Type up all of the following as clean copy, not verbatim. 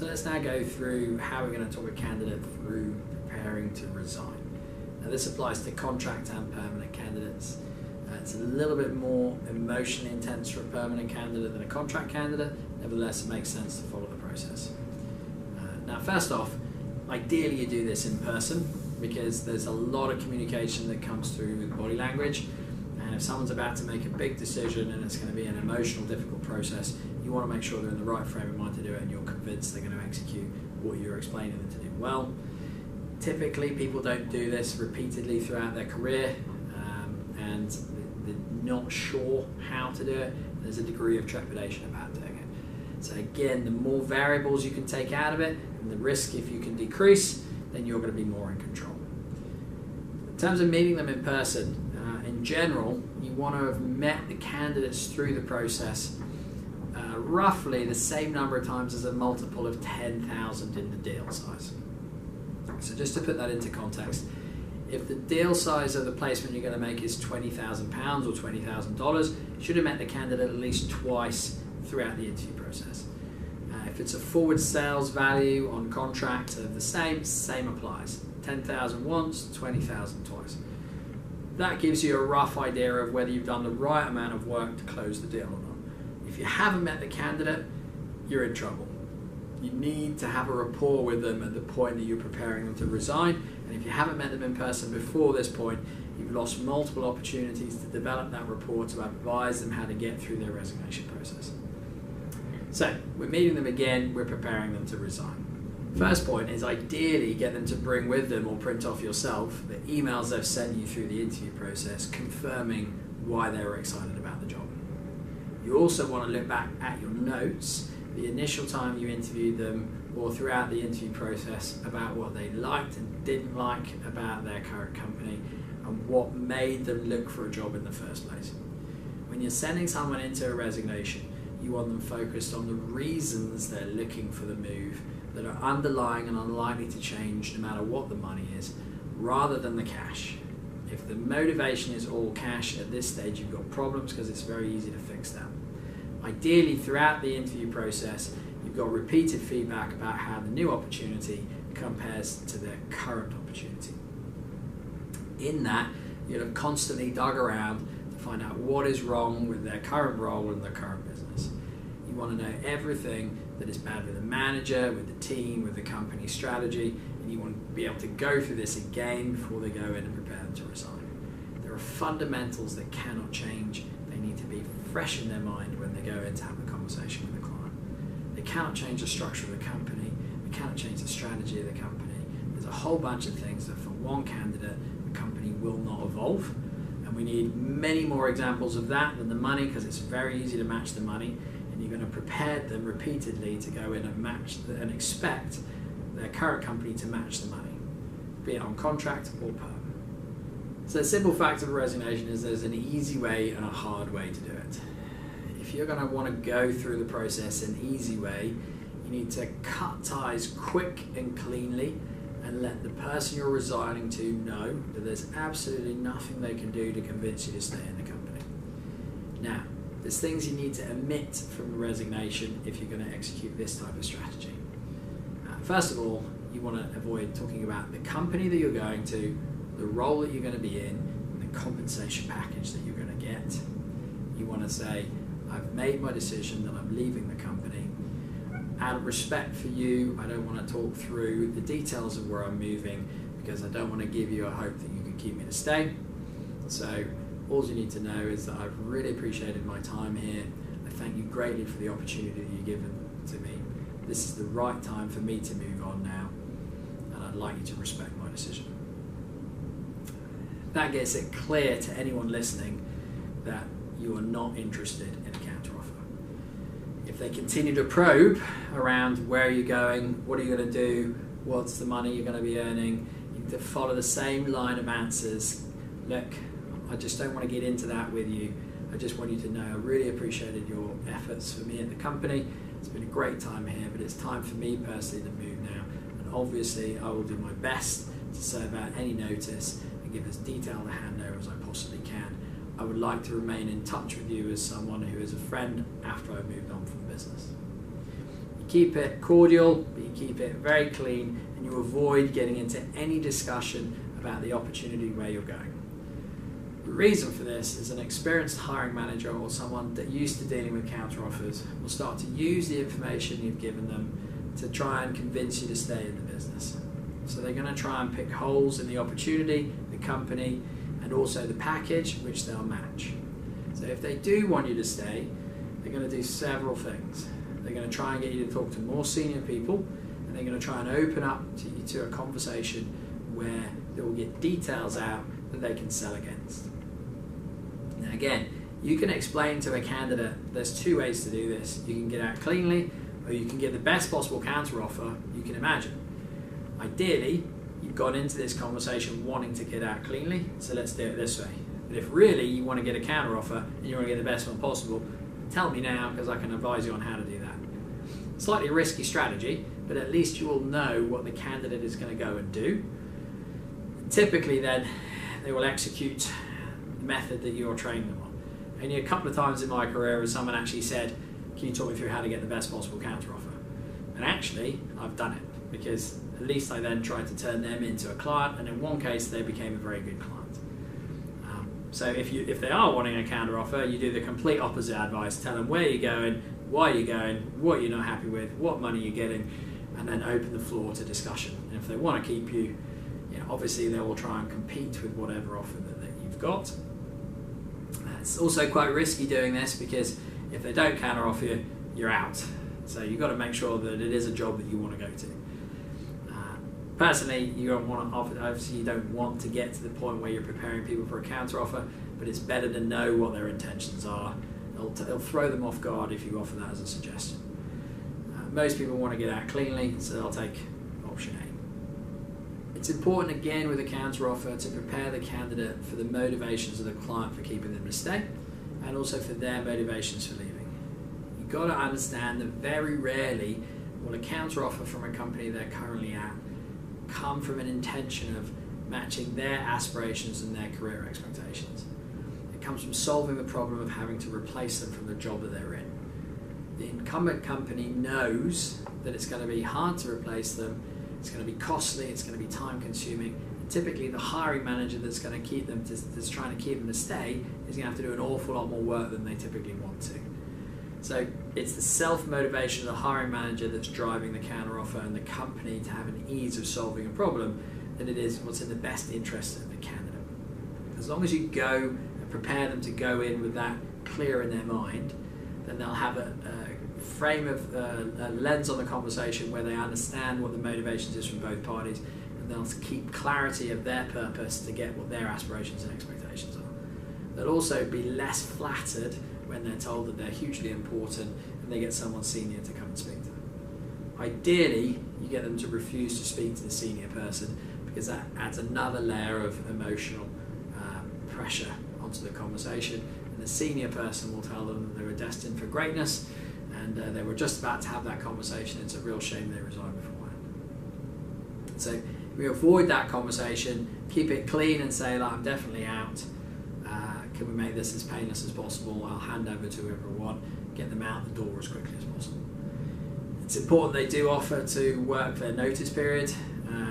So let's now go through how we're going to talk a candidate through preparing to resign. Now this applies to contract and permanent candidates. It's a little bit more emotionally intense for a permanent candidate than a contract candidate. Nevertheless, it makes sense to follow the process. Now first off, ideally you do this in person because there's a lot of communication that comes through with body language, and if someone's about to make a big decision and it's going to be an emotional, difficult process, you want to make sure they're in the right frame of mind to do it and you're convinced they're going to execute what you're explaining them to do well. Typically people don't do this repeatedly throughout their career, and they're not sure how to do it. There's a degree of trepidation about doing it. So again, the more variables you can take out of it and the risk if you can decrease, then you're going to be more in control. In terms of meeting them in person, in general, you want to have met the candidates through the process roughly the same number of times as a multiple of 10,000 in the deal size. So just to put that into context, if the deal size of the placement you're going to make is £20,000 or $20,000, you should have met the candidate at least twice throughout the interview process. If it's a forward sales value on contract of the same applies. 10,000 once, 20,000 twice. That gives you a rough idea of whether you've done the right amount of work to close the deal or not. If you haven't met the candidate, you're in trouble. You need to have a rapport with them at the point that you're preparing them to resign, and if you haven't met them in person before this point, you've lost multiple opportunities to develop that rapport to advise them how to get through their resignation process. So, we're meeting them again, we're preparing them to resign. First point is ideally get them to bring with them or print off yourself the emails they've sent you through the interview process confirming why they were excited about the job. You also want to look back at your notes, the initial time you interviewed them or throughout the interview process, about what they liked and didn't like about their current company and what made them look for a job in the first place. When you're sending someone into a resignation, you want them focused on the reasons they're looking for the move that are underlying and unlikely to change no matter what the money is, rather than the cash. If the motivation is all cash at this stage, you've got problems because it's very easy to fix that. Ideally, throughout the interview process, you've got repeated feedback about how the new opportunity compares to their current opportunity. In that, you'll have constantly dug around to find out what is wrong with their current role and their current business. You want to know everything that is bad with the manager, with the team, with the company strategy, and you want to be able to go through this again before they go in and prepare them to resign. There are fundamentals that cannot change. They need to be fresh in their mind when they go in to have a conversation with the client. They cannot change the structure of the company. They cannot change the strategy of the company. There's a whole bunch of things that for one candidate, the company will not evolve. And we need many more examples of that than the money, because it's very easy to match the money. And you're going to prepare them repeatedly to go in and match and expect their current company to match the money, be it on contract or perm. So the simple fact of resignation is there's an easy way and a hard way to do it. If you're going to want to go through the process an easy way, you need to cut ties quick and cleanly and let the person you're resigning to know that there's absolutely nothing they can do to convince you to stay in the company. Now, there's things you need to omit from the resignation if you're going to execute this type of strategy. First of all, you want to avoid talking about the company that you're going to, the role that you're going to be in, and the compensation package that you're going to get. You want to say, I've made my decision that I'm leaving the company. Out of respect for you, I don't want to talk through the details of where I'm moving because I don't want to give you a hope that you can keep me to stay. So all you need to know is that I've really appreciated my time here. I thank you greatly for the opportunity that you've given to me. This is the right time for me to move on now, and I'd like you to respect my decision. That gets it clear to anyone listening that you are not interested in a counteroffer. If they continue to probe around where are you going, what are you going to do, what's the money you're going to be earning, you need to follow the same line of answers. Look, I just don't want to get into that with you. I just want you to know I really appreciated your efforts for me at the company. It's been a great time here, but it's time for me personally to move now. And obviously, I will do my best to serve out any notice and give as detailed a handover as I possibly can. I would like to remain in touch with you as someone who is a friend after I've moved on from business. You keep it cordial, but you keep it very clean, and you avoid getting into any discussion about the opportunity where you're going. The reason for this is an experienced hiring manager or someone that used to dealing with counteroffers will start to use the information you've given them to try and convince you to stay in the business. So they're going to try and pick holes in the opportunity, the company, and also the package, which they'll match. So if they do want you to stay, they're going to do several things. They're going to try and get you to talk to more senior people, and they're going to try and open up to a conversation where they will get details out that they can sell against. Now again, you can explain to a candidate there's two ways to do this. You can get out cleanly, or you can get the best possible counteroffer you can imagine. Ideally, you've gone into this conversation wanting to get out cleanly, so let's do it this way. But if really you want to get a counteroffer and you want to get the best one possible, tell me now, because I can advise you on how to do that. Slightly a risky strategy, but at least you will know what the candidate is going to go and do. Typically then, they will execute the method that you're training them on. Only a couple of times in my career has someone actually said, can you talk me through how to get the best possible counteroffer? And actually, I've done it, because at least I then tried to turn them into a client, and in one case they became a very good client. So if they are wanting a counteroffer, you do the complete opposite advice. Tell them where you're going, why you're going, what you're not happy with, what money you're getting, and then open the floor to discussion. And if they want to keep you, obviously they will try and compete with whatever offer that you've got. It's also quite risky doing this, because if they don't counteroffer you, you're out. So you've got to make sure that it is a job that you want to go to. Personally, you don't want to, obviously you don't want to get to the point where you're preparing people for a counteroffer, but it's better to know what their intentions are. It'll throw them off guard if you offer that as a suggestion. Most people want to get out cleanly, so they'll take option A. It's important again with a counteroffer to prepare the candidate for the motivations of the client for keeping them to stay, and also for their motivations for leaving. You've got to understand that very rarely will a counteroffer from a company they're currently at come from an intention of matching their aspirations and their career expectations. It comes from solving the problem of having to replace them from the job that they're in. The incumbent company knows that it's going to be hard to replace them, it's going to be costly, it's going to be time consuming. And typically the hiring manager that's going to keep them, that's trying to keep them to stay, is going to have to do an awful lot more work than they typically want to. So it's the self-motivation of the hiring manager that's driving the counteroffer and the company to have an ease of solving a problem than it is what's in the best interest of the candidate. As long as you go and prepare them to go in with that clear in their mind, then they'll have a frame of a lens on the conversation where they understand what the motivations is from both parties, and they'll keep clarity of their purpose to get what their aspirations and expectations are. They'll also be less flattered when they're told that they're hugely important and they get someone senior to come and speak to them. Ideally, you get them to refuse to speak to the senior person, because that adds another layer of emotional pressure onto the conversation, and the senior person will tell them that they were destined for greatness and they were just about to have that conversation. It's a real shame they resigned beforehand. So we avoid that conversation, keep it clean and say, like, I'm definitely out. Can we make this as painless as possible? I'll hand over to whoever I want, get them out the door as quickly as possible. It's important they do offer to work their notice period.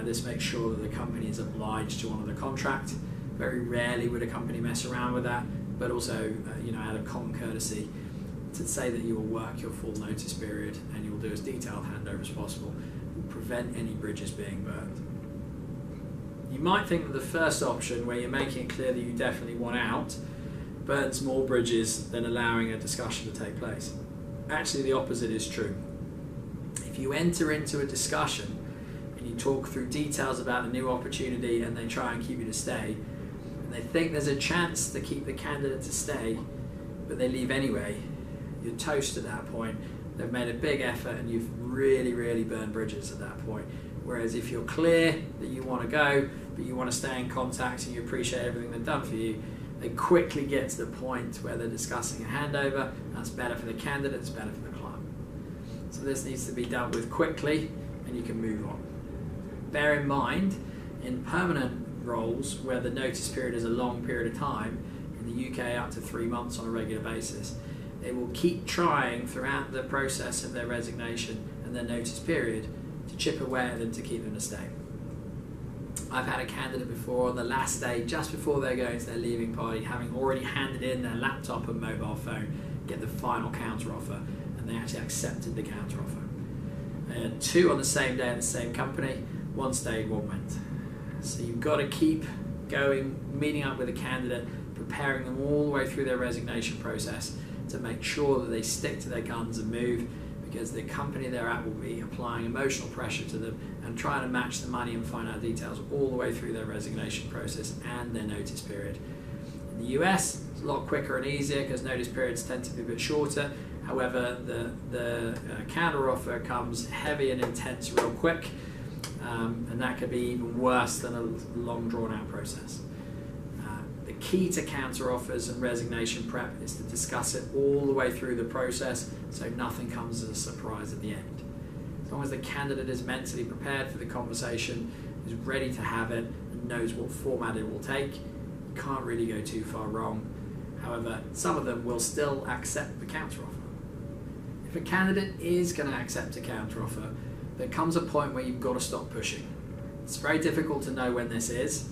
This makes sure that the company is obliged to honour the contract. Very rarely would a company mess around with that, but also out of common courtesy, to say that you will work your full notice period and you will do as detailed handover as possible will prevent any bridges being burned. You might think that the first option, where you're making it clear that you definitely want out, burns more bridges than allowing a discussion to take place. Actually, the opposite is true. If you enter into a discussion and you talk through details about the new opportunity and they try and keep you to stay, and they think there's a chance to keep the candidate to stay, but they leave anyway, you're toast at that point. They've made a big effort and you've really, really burned bridges at that point. Whereas if you're clear that you want to go, but you want to stay in contact and you appreciate everything they've done for you, they quickly get to the point where they're discussing a handover. That's better for the candidate, it's better for the client. So this needs to be dealt with quickly and you can move on. Bear in mind, in permanent roles where the notice period is a long period of time, in the UK up to 3 months on a regular basis, they will keep trying throughout the process of their resignation and their notice period to chip away at them to keep them to stay. I've had a candidate before on the last day, just before they're going to their leaving party, having already handed in their laptop and mobile phone, get the final counteroffer, and they actually accepted the counteroffer. Two on the same day at the same company, one stayed, one went. So you've got to keep going, meeting up with a candidate, preparing them all the way through their resignation process to make sure that they stick to their guns and move, because the company they're at will be applying emotional pressure to them and trying to match the money and find out details all the way through their resignation process and their notice period. In the US, it's a lot quicker and easier because notice periods tend to be a bit shorter. However, the counter offer comes heavy and intense real quick, and that could be even worse than a long drawn out process. The key to counter offers and resignation prep is to discuss it all the way through the process so nothing comes as a surprise at the end. As long as the candidate is mentally prepared for the conversation, is ready to have it, and knows what format it will take, you can't really go too far wrong. However, some of them will still accept the counteroffer. If a candidate is going to accept a counteroffer, there comes a point where you've got to stop pushing. It's very difficult to know when this is,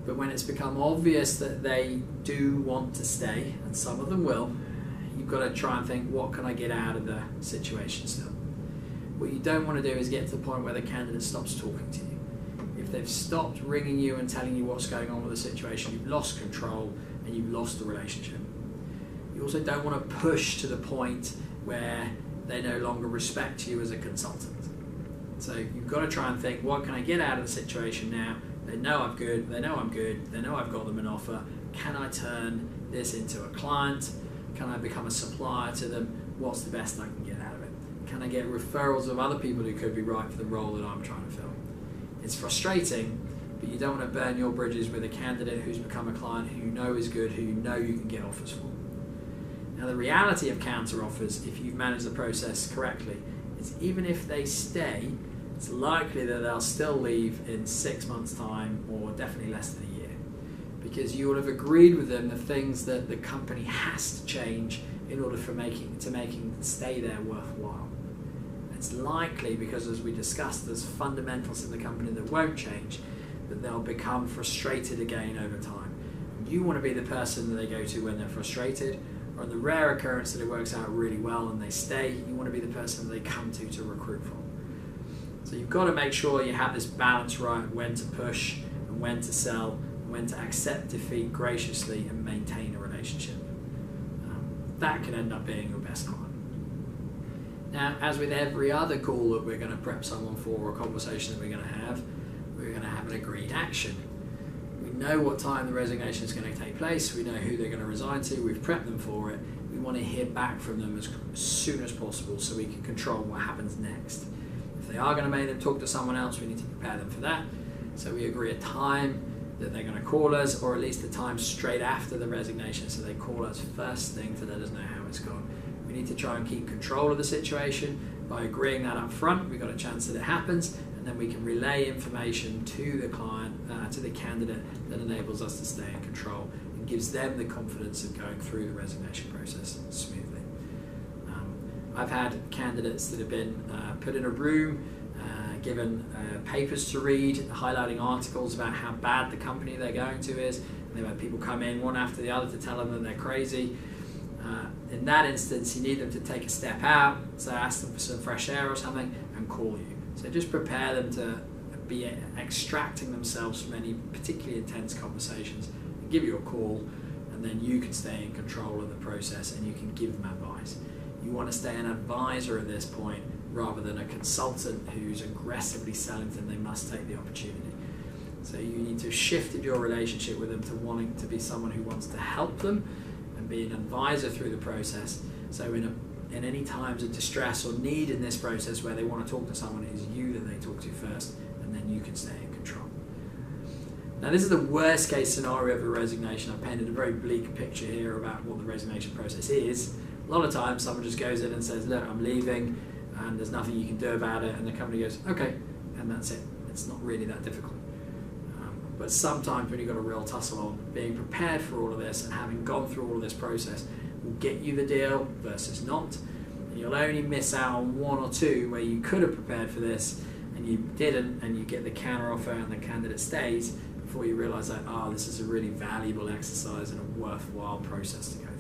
but when it's become obvious that they do want to stay, and some of them will, you've got to try and think, what can I get out of the situation still? What you don't want to do is get to the point where the candidate stops talking to you. If they've stopped ringing you and telling you what's going on with the situation, you've lost control and you've lost the relationship. You also don't want to push to the point where they no longer respect you as a consultant. So you've got to try and think, what can I get out of the situation now? They know I'm good, they know I've got them an offer. Can I turn this into a client? Can I become a supplier to them? What's the best I can get out of it? Can I get referrals of other people who could be right for the role that I'm trying to fill? It's frustrating, but you don't want to burn your bridges with a candidate who's become a client who you know is good, who you know you can get offers for. Now, the reality of counter offers, if you've managed the process correctly, is even if they stay, it's likely that they'll still leave in 6 months' time, or definitely less than a year, because you will have agreed with them the things that the company has to change in order for making stay there worthwhile. It's likely, because as we discussed, there's fundamentals in the company that won't change, that they'll become frustrated again over time. You want to be the person that they go to when they're frustrated, or in the rare occurrence that it works out really well and they stay, you want to be the person that they come to recruit from. So you've got to make sure you have this balance right, when to push and when to sell, and when to accept defeat graciously and maintain a relationship. That can end up being your best client. Now, as with every other call that we're going to prep someone for, or a conversation that we're going to have an agreed action. We know what time the resignation is going to take place, we know who they're going to resign to, we've prepped them for it. We want to hear back from them as soon as possible so we can control what happens next. If they are going to make them talk to someone else, we need to prepare them for that. So we agree a time that they're going to call us, or at least the time straight after the resignation, so they call us first thing to let us know how it's gone. We need to try and keep control of the situation. By agreeing that up front, we've got a chance that it happens, and then we can relay information to the client, to the candidate, that enables us to stay in control and gives them the confidence of going through the resignation process smoothly. I've had candidates that have been put in a room, given papers to read, highlighting articles about how bad the company they're going to is, and they've had people come in one after the other to tell them that they're crazy. In that instance, you need them to take a step out, so ask them for some fresh air or something, and call you. So just prepare them to be extracting themselves from any particularly intense conversations, and give you a call, and then you can stay in control of the process and you can give them advice. You want to stay an advisor at this point rather than a consultant who's aggressively selling to them they must take the opportunity. So you need to have shifted your relationship with them to wanting to be someone who wants to help them and be an advisor through the process. So in any times of distress or need in this process where they want to talk to someone, it is you that they talk to first, and then you can stay in control. Now, this is the worst case scenario of a resignation. I've painted a very bleak picture here about what the resignation process is. A lot of times someone just goes in and says, look, I'm leaving and there's nothing you can do about it, and the company goes, okay, and that's it. It's not really that difficult. But sometimes when you've got a real tussle on, being prepared for all of this and having gone through all of this process, will get you the deal versus not. And you'll only miss out on one or two where you could have prepared for this and you didn't, and you get the counter offer and the candidate stays before you realise that, this is a really valuable exercise and a worthwhile process to go